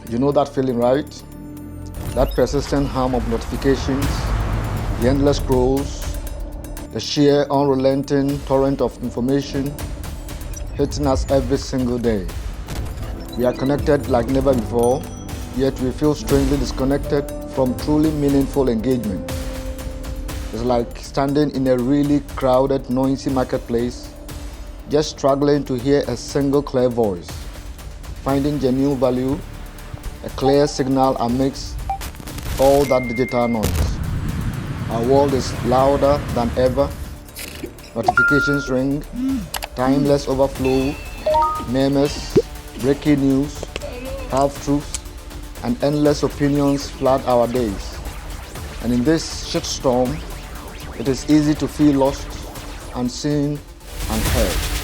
You know that feeling, right? That persistent hum of notifications, the endless scrolls, the sheer unrelenting torrent of information hitting us every single day. We are connected like never before, yet we feel strangely disconnected from truly meaningful engagement. It's like standing in a really crowded, noisy marketplace, just struggling to hear a single clear voice, finding genuine value, a clear signal amidst all that digital noise. Our world is louder than ever. Notifications ring, timeless overflow, memes, breaking news, half-truths, and endless opinions flood our days. And in this shitstorm, it is easy to feel lost, unseen, and heard.